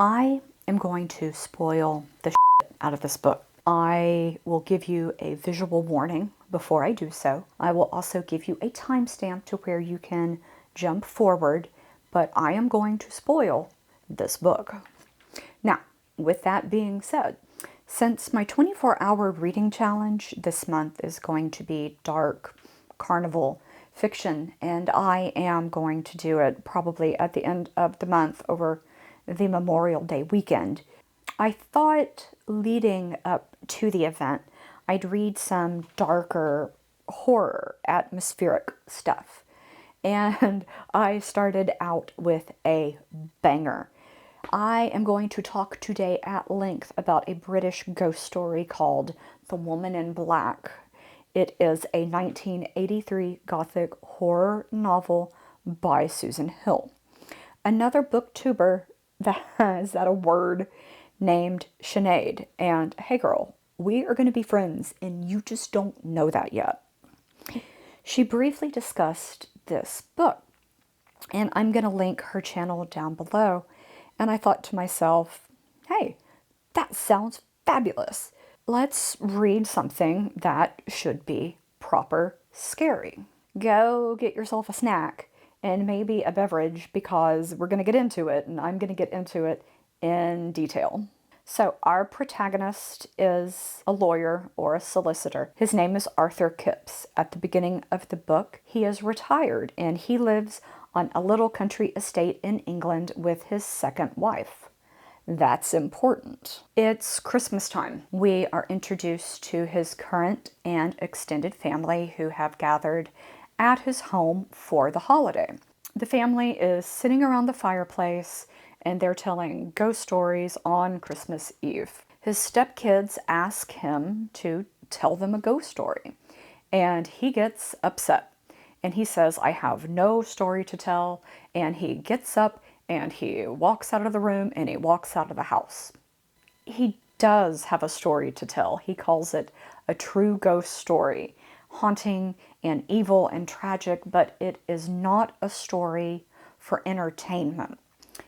I am going to spoil the shit out of this book. I will give you a visual warning before I do so. I will also give you a timestamp to where you can jump forward, but I am going to spoil this book. Now, with that being said, since my 24-hour reading challenge this month is going to be dark carnival fiction, and I am going to do it probably at the end of the month over the Memorial Day weekend, I thought leading up to the event, I'd read some darker horror, atmospheric stuff. And I started out with a banger. I am going to talk today at length about a British ghost story called The Woman in Black. It is a 1983 Gothic horror novel by Susan Hill. Another booktuber is that a word, named Sinead. And hey girl, we are going to be friends and you just don't know that yet. She briefly discussed this book, and I'm going to link her channel down below. And I thought to myself, hey, that sounds fabulous. Let's read something that should be proper scary. Go get yourself a snack and maybe a beverage, because we're going to get into it, and I'm going to get into it in detail. So our protagonist is a lawyer or a solicitor. His name is Arthur Kipps. At the beginning of the book, he is retired and he lives on a little country estate in England with his second wife. That's important. It's Christmas time. We are introduced to his current and extended family who have gathered at his home for the holiday. The family is sitting around the fireplace and they're telling ghost stories on Christmas Eve. His stepkids ask him to tell them a ghost story, and he gets upset. And he says, I have no story to tell, and he gets up and he walks out of the room and he walks out of the house. He does have a story to tell. He calls it a true ghost story, haunting and evil and tragic, but it is not a story for entertainment.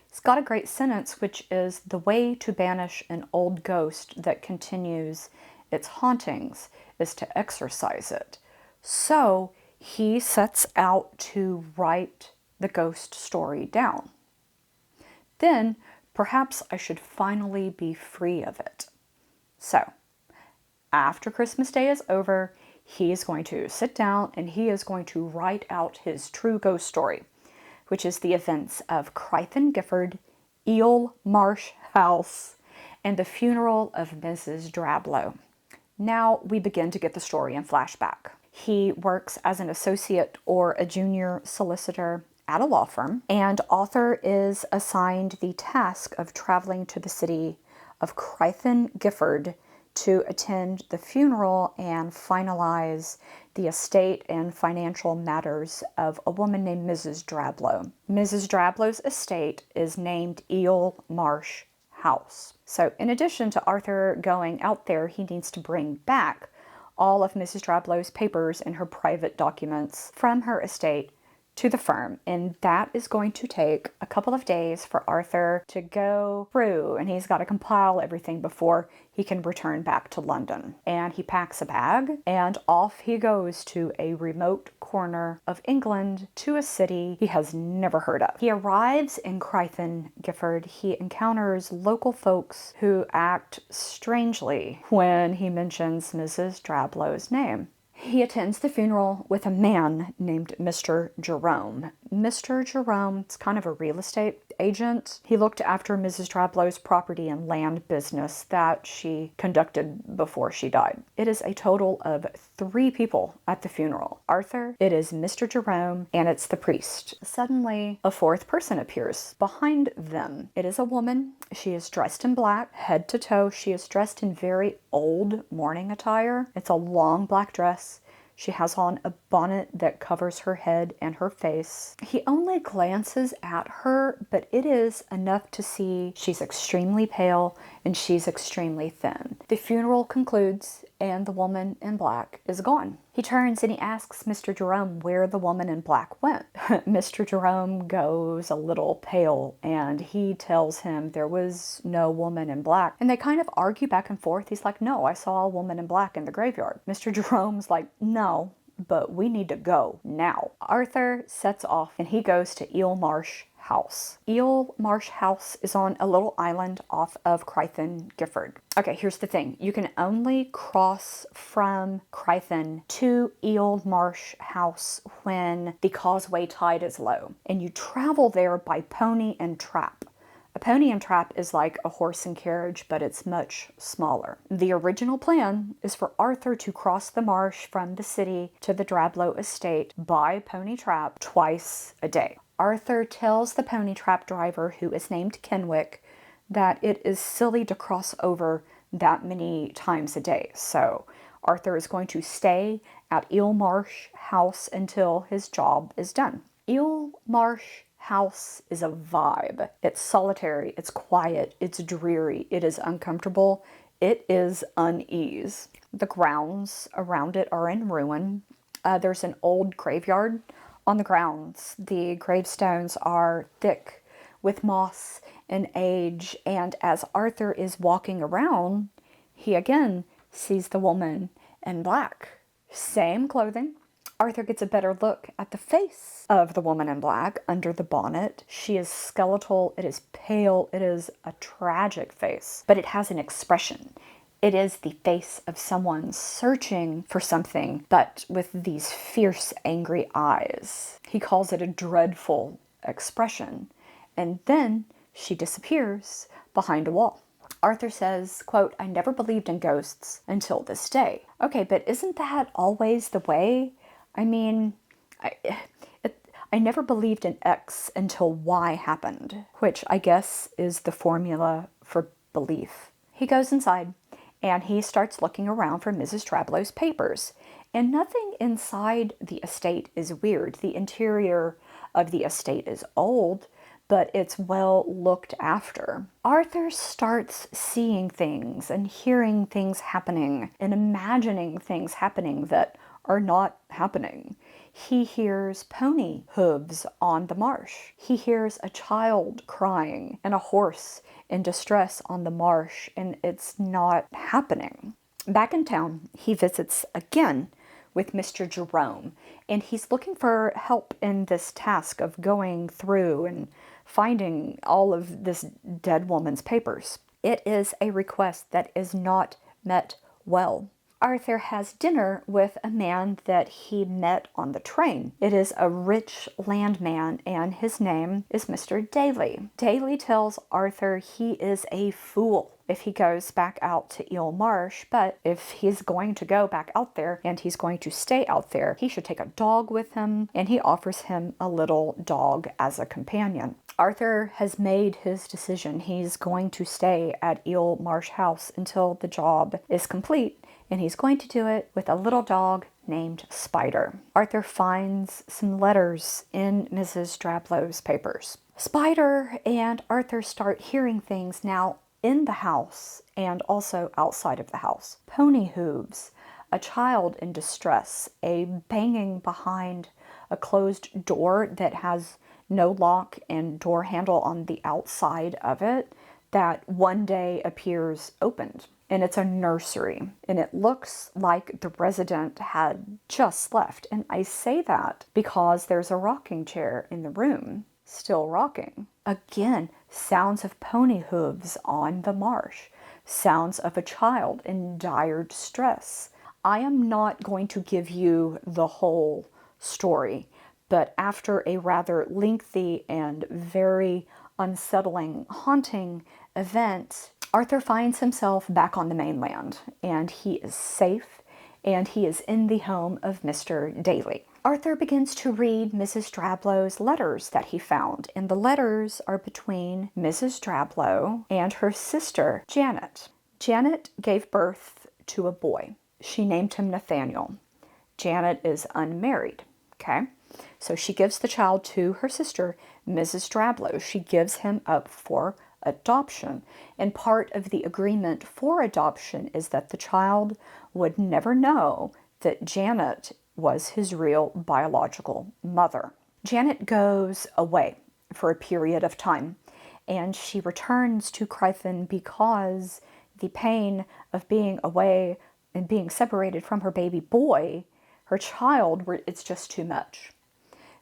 It's got a great sentence, which is, the way to banish an old ghost that continues its hauntings is to exorcise it. So he sets out to write the ghost story down. Then perhaps I should finally be free of it. So after Christmas Day is over, he is going to sit down and he is going to write out his true ghost story, which is the events of Crythan Gifford, Eel Marsh House, and the funeral of Mrs. Drablow. Now we begin to get the story in flashback. He works as an associate or a junior solicitor at a law firm, and Arthur is assigned the task of traveling to the city of Crythan Gifford to attend the funeral and finalize the estate and financial matters of a woman named Mrs. Drablow. Mrs. Drablow's estate is named Eel Marsh House. So in addition to Arthur going out there, he needs to bring back all of Mrs. Drablow's papers and her private documents from her estate to the firm, and that is going to take a couple of days for Arthur to go through, and he's got to compile everything before he can return back to London. And he packs a bag and off he goes to a remote corner of England, to a city he has never heard of. He arrives in Crythan Gifford. He encounters local folks who act strangely when he mentions Mrs. Drablow's name. He attends the funeral with a man named Mr. Jerome. Mr. Jerome is kind of a real estate agent. He looked after Mrs. Drablow's property and land business that she conducted before she died. It is a total of 3 people at the funeral. Arthur, it is Mr. Jerome, and it's the priest. Suddenly, a 4th person appears behind them. It is a woman. She is dressed in black, head to toe. She is dressed in very old mourning attire. It's a long black dress. She has on a bonnet that covers her head and her face. He only glances at her, but it is enough to see she's extremely pale and she's extremely thin. The funeral concludes and the woman in black is gone. He turns and he asks Mr. Jerome where the woman in black went. Mr. Jerome goes a little pale and he tells him there was no woman in black. And they kind of argue back and forth. He's like, no, I saw a woman in black in the graveyard. Mr. Jerome's like, no, but we need to go now. Arthur sets off and he goes to Eel Marsh House. Eel Marsh House is on a little island off of Crythan, Gifford. Okay, here's the thing. You can only cross from Crythan to Eel Marsh House when the causeway tide is low. And you travel there by pony and trap. A pony and trap is like a horse and carriage, but it's much smaller. The original plan is for Arthur to cross the marsh from the city to the Drablow estate by pony trap twice a day. Arthur tells the pony trap driver, who is named Kenwick, that it is silly to cross over that many times a day. So Arthur is going to stay at Eel Marsh House until his job is done. Eel Marsh House is a vibe. It's solitary, it's quiet, it's dreary, it is uncomfortable, it is unease. The grounds around it are in ruin. There's an old graveyard on the grounds. The gravestones are thick with moss and age, and as Arthur is walking around, he again sees the woman in black. Same clothing. Arthur gets a better look at the face of the woman in black under the bonnet. She is skeletal, it is pale, it is a tragic face, but it has an expression. It is the face of someone searching for something, but with these fierce, angry eyes. He calls it a dreadful expression. And then she disappears behind a wall. Arthur says, quote, I never believed in ghosts until this day. Okay, but isn't that always the way? I mean, I never believed in X until Y happened, which I guess is the formula for belief. He goes inside and he starts looking around for Mrs. Drablow's papers. And nothing inside the estate is weird. The interior of the estate is old, but it's well looked after. Arthur starts seeing things and hearing things happening and imagining things happening that are not happening. He hears pony hooves on the marsh. He hears a child crying and a horse in distress on the marsh, and it's not happening. Back in town, he visits again with Mr. Jerome, and he's looking for help in this task of going through and finding all of this dead woman's papers. It is a request that is not met well. Arthur has dinner with a man that he met on the train. It is a rich landman, and his name is Mr. Daly. Daly tells Arthur he is a fool if he goes back out to Eel Marsh, but if he's going to go back out there and he's going to stay out there, he should take a dog with him, and he offers him a little dog as a companion. Arthur has made his decision. He's going to stay at Eel Marsh House until the job is complete, and he's going to do it with a little dog named Spider. Arthur finds some letters in Mrs. Drablow's papers. Spider and Arthur start hearing things now in the house and also outside of the house. Pony hooves, a child in distress, a banging behind a closed door that has no lock and door handle on the outside of it that one day appears opened. And it's a nursery, and it looks like the resident had just left. And I say that because there's a rocking chair in the room, still rocking. Again, sounds of pony hooves on the marsh, sounds of a child in dire distress. I am not going to give you the whole story, but after a rather lengthy and very unsettling, haunting event, Arthur finds himself back on the mainland, and he is safe, and he is in the home of Mr. Daly. Arthur begins to read Mrs. Drablow's letters that he found, and the letters are between Mrs. Drablow and her sister, Janet. Janet gave birth to a boy. She named him Nathaniel. Janet is unmarried, okay? So she gives the child to her sister, Mrs. Drablow. She gives him up for adoption. And part of the agreement for adoption is that the child would never know that Janet was his real biological mother. Janet goes away for a period of time, and she returns to Cryphon because the pain of being away and being separated from her baby boy, her child, it's just too much.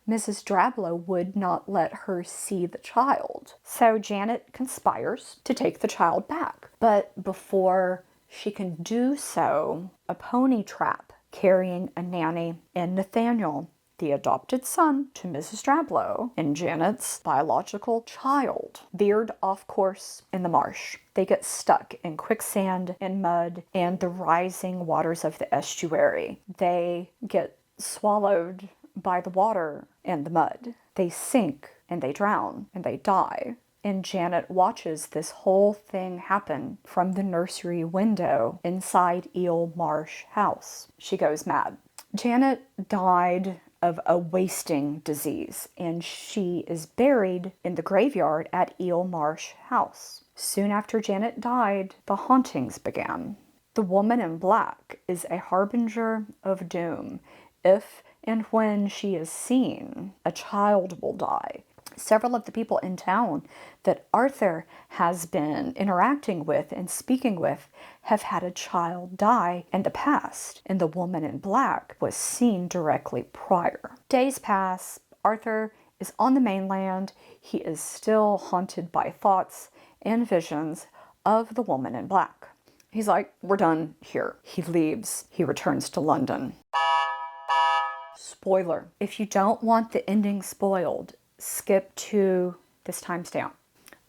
Mrs. Drablow would not let her see the child. So Janet conspires to take the child back. But before she can do so, a pony trap carrying a nanny and Nathaniel, the adopted son to Mrs. Drablow, and Janet's biological child, veered off course in the marsh. They get stuck in quicksand and mud and the rising waters of the estuary. They get swallowed by the water and the mud. They sink and they drown and they die. And Janet watches this whole thing happen from the nursery window inside Eel Marsh House. She goes mad. Janet died of a wasting disease, and she is buried in the graveyard at Eel Marsh House. Soon after Janet died, the hauntings began. The woman in black is a harbinger of doom. If and when she is seen, a child will die. Several of the people in town that Arthur has been interacting with and speaking with have had a child die in the past, and the woman in black was seen directly prior. Days pass. Arthur is on the mainland. He is still haunted by thoughts and visions of the woman in black. He's like, we're done here. He leaves. He returns to London. Spoiler. If you don't want the ending spoiled, skip to this timestamp.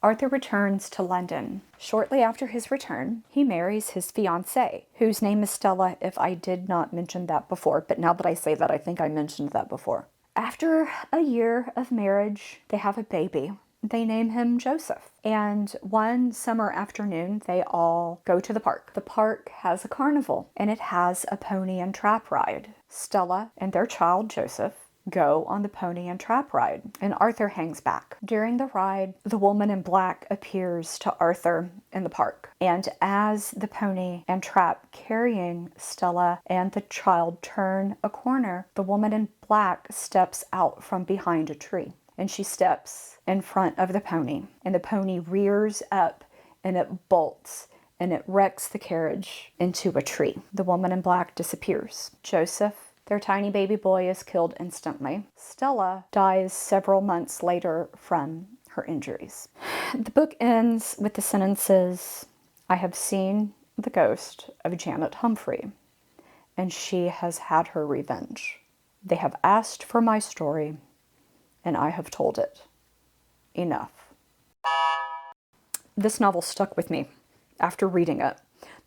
Arthur returns to London. Shortly after his return, he marries his fiancée, whose name is Stella, if I did not mention that before, but now that I say that, I think I mentioned that before. After a year of marriage, they have a baby. They name him Joseph. And one summer afternoon, they all go to the park. The park has a carnival, and it has a pony and trap ride. Stella and their child, Joseph, go on the pony and trap ride, and Arthur hangs back. During the ride, the woman in black appears to Arthur in the park, and as the pony and trap carrying Stella and the child turn a corner, the woman in black steps out from behind a tree, and she steps in front of the pony, and the pony rears up and it bolts and it wrecks the carriage into a tree. The woman in black disappears. Joseph, their tiny baby boy, is killed instantly. Stella dies several months later from her injuries. The book ends with the sentences, "I have seen the ghost of Janet Humphrey, and she has had her revenge. They have asked for my story, and I have told it. Enough." This novel stuck with me after reading it.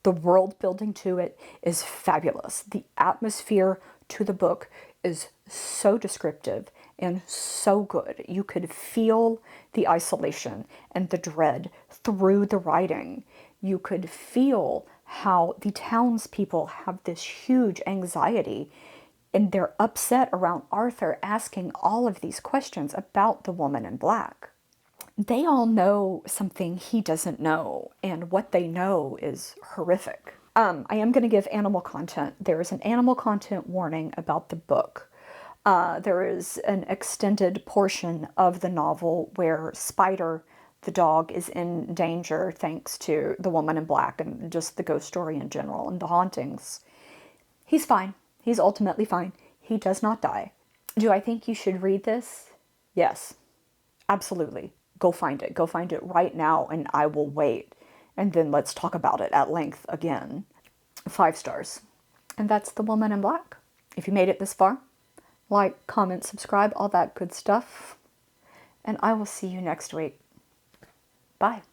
The world building to it is fabulous. The atmosphere to the book is so descriptive and so good. You could feel the isolation and the dread through the writing. You could feel how the townspeople have this huge anxiety and they're upset around Arthur asking all of these questions about the woman in black. They all know something he doesn't know, and what they know is horrific. I am going to give animal content. There is an animal content warning about the book. There is an extended portion of the novel where Spider, the dog, is in danger thanks to the woman in black and just the ghost story in general and the hauntings. He's fine. He's ultimately fine. He does not die. Do I think you should read this? Yes, absolutely. Go find it. Go find it right now, and I will wait. And then let's talk about it at length again. 5 stars. And that's The Woman in Black. If you made it this far, like, comment, subscribe, all that good stuff. And I will see you next week. Bye.